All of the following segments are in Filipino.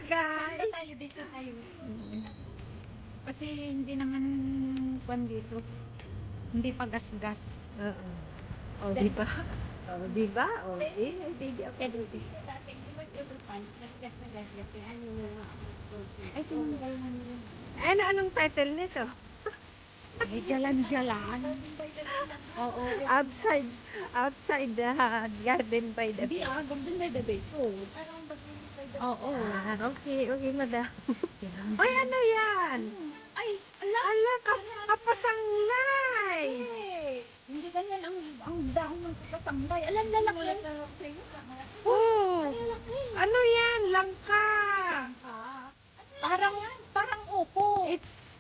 guys. Tayo dito tayo. Kasi hindi naman kwan dito. Hindi pa gas-gas. Oo. Oh, di ba? Oh, di ba? Oh, ay, baby ako dito. Ay, tinanggalan mo yun. Ano, anong title nito? Ay, jalan-jalan. Oo. Outside the garden by the Hindi bay. ganda na the bay ko. Oo. Okay, madam. Ay, ano yan? Ay, ala. Ala, kapasanglay. Hindi ganyan ang dahon ng kapasanglay. Alam, lalaki. Oh, ano yan? Langka. Parang upo. It's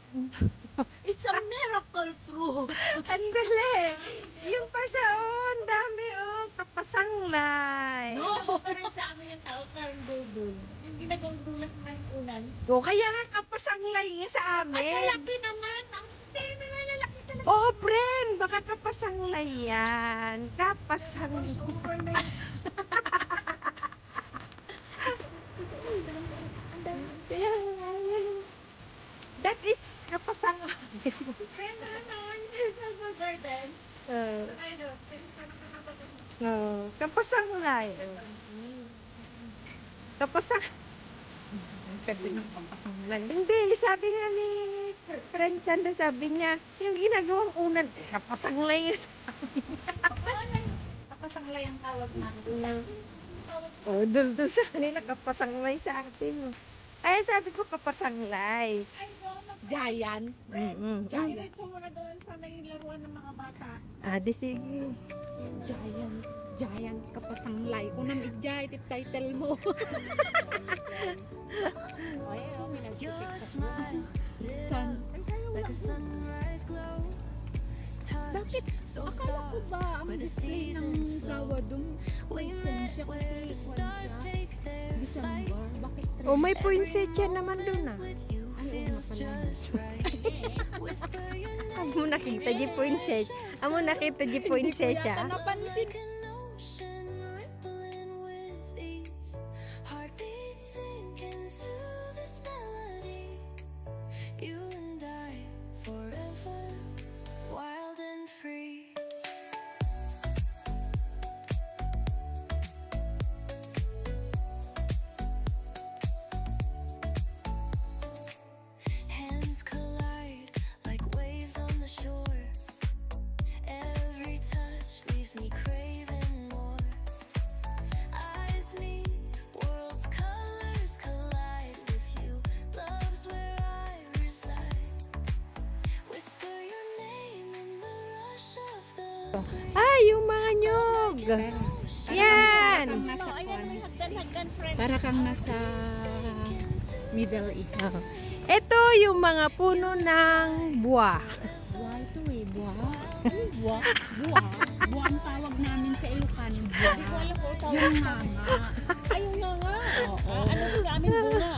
It's a miracle fruit. andali. Yung pasaon, dami oh, kapasanglay. No. Parang sa amin yung tao, parang dudul. Yung ginagawang dulas ng unan. O, kaya nga kapasanglay nga sa Ay, amin. lalaki naman. Ang lalaki talaga. Oo, friend, baka kapasanglay yan. Kapasanglay. Over na yun. Kaya nga, yan. That is kapasanglay. Friend, sa garden. Ano, Kapasanglay. Kapasang... Pwede ng kapasanglay. Hindi, sabi nga ni friend Chanda, sabi niya, yung ginagawang unan, kapasanglay nga sa Kapasanglay ang tawag namin sa akin. Oh, doon sa kanila, kapasanglay sa atin. Ay, sabi ko, kapasanglay. ay, Giant. diretso mo na doon sa may laruan ng mga bata. Di sige. Giant kapasanglay. Unang ijay, tip title mo. Ay, may nagsutik San? Bakit? Akala ko ba ang display ng flower doon? Poinsettia kasi siya. December. Bakit Oh, may poinsettia naman doon ah. Ay, oo nga pala. Amo nakita di poinsettia. Amo nakita di Hindi ko poinsettia. yata napansin. Hands collide like waves on the shore. Every touch leaves me craving more. Eyes meet, worlds' colors collide with you. Love's where I reside. Whisper your name in the rush of the Yung mga nyog. Yan. Parang nasa Ayan, kwan. may hagdan-hagdan, friend. Para kang nasa Middle East. Ito yung mga puno ng buwa. Buwa ito eh, buwa. Buwa? Buwa. Buwa ang tawag namin sa Ilocano. Buwa. Hindi ko alam kung tawag Yung sa- mama. Ayun na nga. Oo. Ano sa amin, bunga.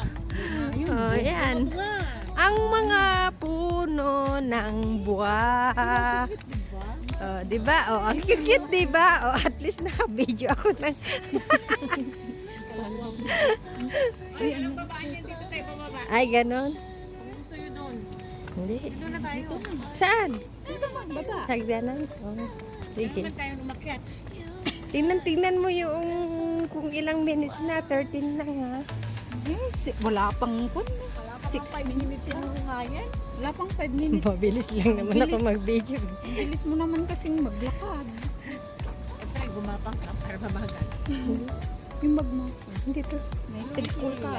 Ayun. Oh, yan. Bunga. Ang mga puno ng buwa. Oh, 'di ba? Oh, ang cute, 'di ba? Oh, at least naka-video ako ng Ay, anong babaan yan dito tayo bababa? Ay, ganon. Kung gusto nyo doon. Hindi. Dito na tayo. Saan? Baba. Sa hagdanan? Oh. Sige. Naman tayo lumakyat. Tingnan mo yung kung ilang minutes na. 13 na nga. Yes, wala pang kwan. 6 5 minutes yung nga yan. Wala pang 5 minutes. Mabilis lang naman ako Bilis. mag-video. Ang bilis mo naman kasing maglakad. Eh, try gumapang ka para mabagal. Yung bag mo. Dito. May tripod ka.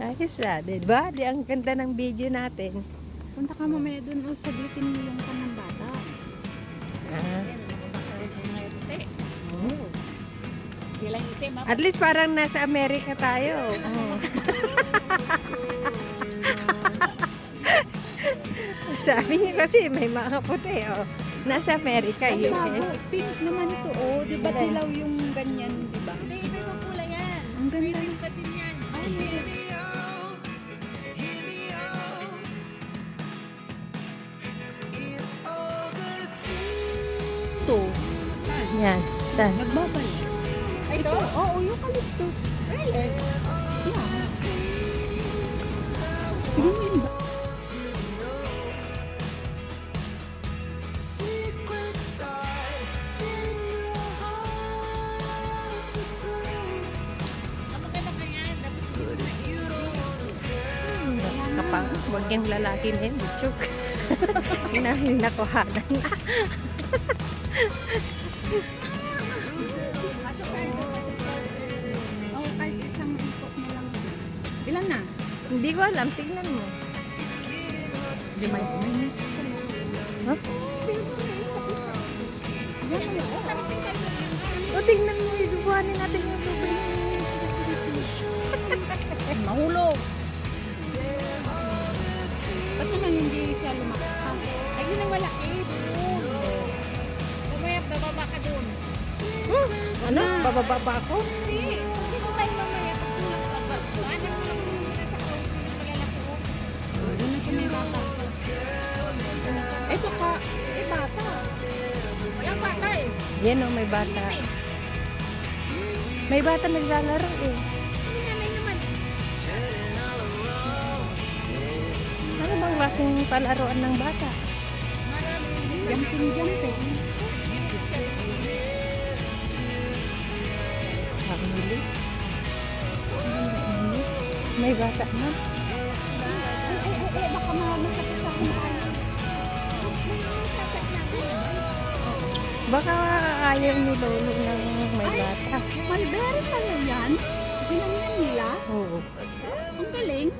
Ayos na, di ba? Di ang ganda ng video natin. Punta ka mamaya dun o saglitin mo yung kanang bata. Ah. Ilang itim, ha? At least parang nasa Amerika tayo. Oh. Sabi niya kasi may mga puti. Oh. Nasa Amerika, Ay, US. bago. Pink naman to, oh. Di ba dilaw yung ganyan, di ba? May iba kulay yan. Ang ganda. May pa din yan. To. Yan. Saan? Nagbabalik. Ay, Ito, oo, eucalyptus. Really? Yeah. Tingnan mo. Kapang, huwag yung lalaki na yun, butchok. Nakuhanan na. Oo, kahit isang ikot mo lang. Ilan na? Hindi ko alam, tingnan mo. May Huh? Yan mo. O, tingnan mo, idubuhanin natin yung tubig. Mahulog. Ba't naman hindi siya lumakas? Ayun ang malaki. Doon. Mamaya, bababa ka doon. Ano? Bababa ba ako? Hindi. Hindi mo tayo mamaya. Pag tulak ka ba? Ano mo lang muna sa kaunti ng malalaki mo? Doon na siya may bata. Ito ka, bata. Walang bata eh. Yan o, may bata. May bata naglalaro eh. Hindi nanay naman. Ano bang klaseng palaruan ng bata? Jumping. Family? May bata na. Ay, baka masakit sa akin tayo. Baka ayaw ni Lolo ng may bata. Mulberry pala yan. Ginanyan nila. Oo. Ang galing.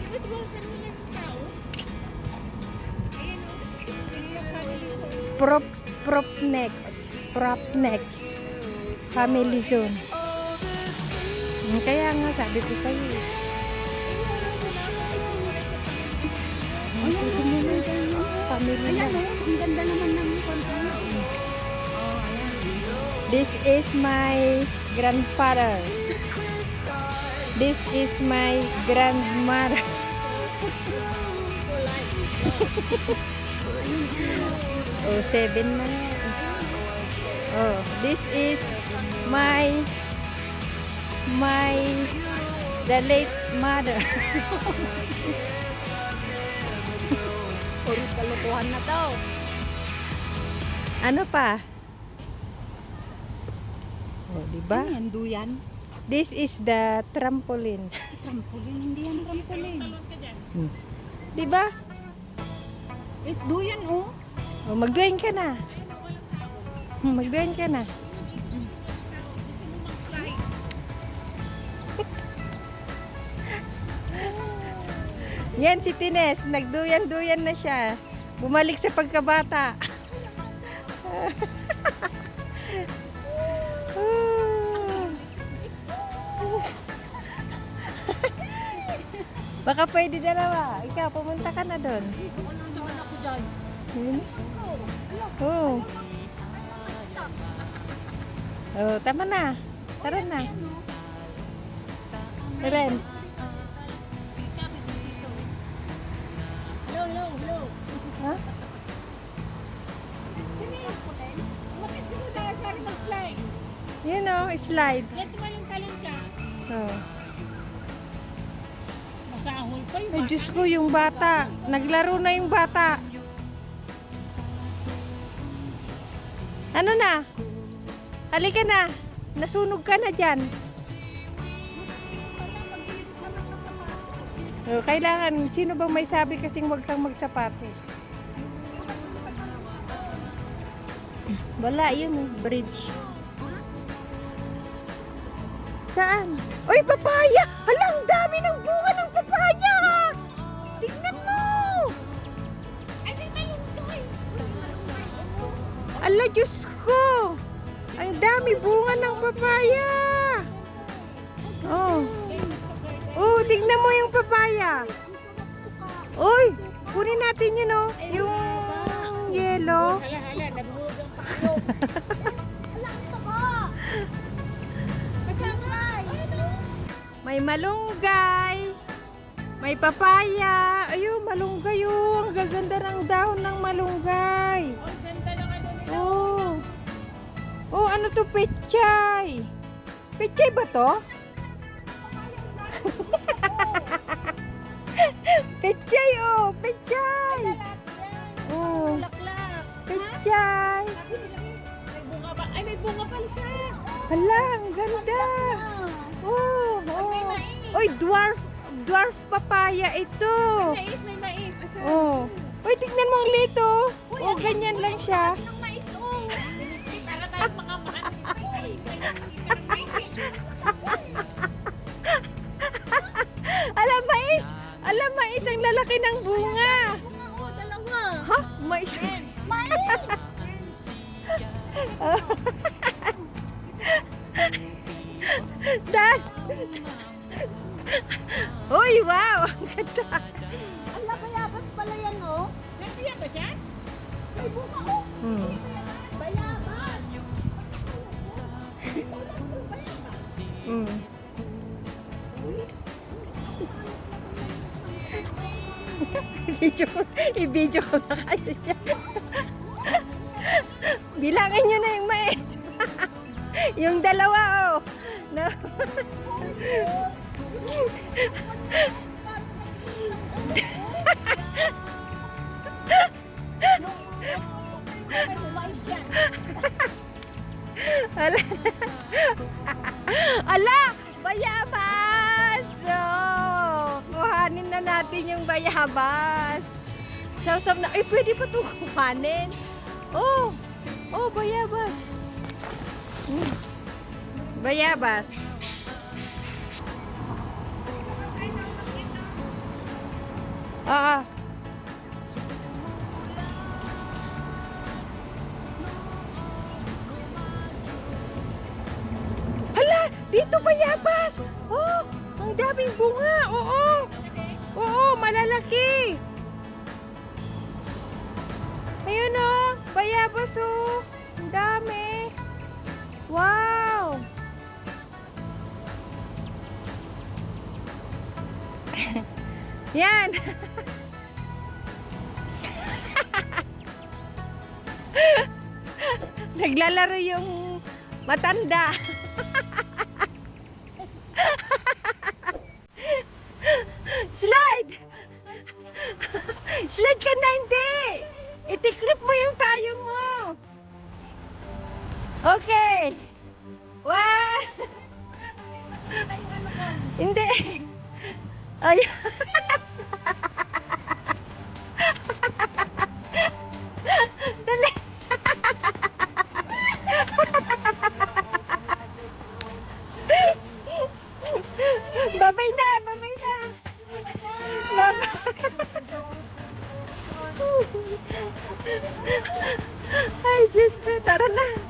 Mas bawsan mo lang yung tao. Ayun o. Prop next. Family zone. Kaya nga sabi ko sa'yo. Family Ayan na. ang ganda naman ng kontra. This is my grandfather. This is my grandmother. Oh, 7 na. Oh, this is the late mother. Puris kalukuhan na to. Ano pa? Oh, diba? Ano yan, duyan? This is the trampoline. Trampoline, hindi yan trampoline. Diba? Duyan oh. Oh, magduyan ka na. Magduyan ka na. Yan si Tines, nagduyan-duyan na siya. Bumalik sa pagkabata. Baka pwede dalawa. Ikaw, pumunta ka na doon. Saan ako dyan? Oh. Oh, tama na. Tara na. Ren. Hello. Ha? Bakit mo dahil sa akin mag-slide? Yun o, slide. Yan tumalong-talon ka. Oh. Masahol pa yung Ay, Diyos ko, yung bata. Naglaro na yung bata. Ano na? Halika na. Nasunog ka na dyan. Oh, kailangan, sino bang may sabi kasing huwag kang magsapatos? Wala yun, bridge. Saan? Uy, papaya! Hala, ang dami ng bunga ng papaya! Tignan mo! Ala, Diyos ko! Ang dami bunga ng papaya! Oh. Oh, tignan mo yung papaya. Uy, kunin natin yun, oh. Yung yellow. Hala, nabulog ang pakyo. May malunggay. May papaya. Ayun, malunggay, oh. Ang gaganda ng dahon ng malunggay. Ang ganda ng ano nila. Oh. ano to, pechay? Pechay ba to? Pechay, oh, pechay. Oh, Laklak. pechay. May bunga ba? Ay, may bunga pala siya. Hala, ang ganda. Oh, May oh. mais. Oy, dwarf papaya ito. May mais. Asa? Oh. Uy, tignan mo ang lito. Oh, ganyan lang siya. Ng mais, oh. Para tayo mga Alam, mais. Alam, mais ang lalaki ng bunga. Bunga, oh, dalawa. Ha? Mais. Mais! Sas! Uy, wow! Ang ganda. Ala, bayabas pala yan, oh. Nandiyan ba siya? May bunga, oh. Hmm. Bayabas. Hmm. I-video ko na kayo siya. Bilangin nyo na yung mais. Yung dalawa, oh. No. May mais yan. Ala. Ala! Bayabas! Oh, kuhanin na natin yung bayabas. Sawsaw na. Ay, pwede pa ito kuhanin. Oh! Oh, bayabas. Bayabas. Ah, ah. Hala, dito bayabas. Oh, ang daming bunga. Oo. Oo, malalaki. Ayun oh, bayabas oh. Ang dami. Wow. Yan. Naglalaro yung matanda. Slide! Slide ka na, hindi! Itiklip mo yung payong mo. Okay. One. Hindi. Ay. Dali. Babay na, babay na. Babay. Ay, Diyos ko, tara na.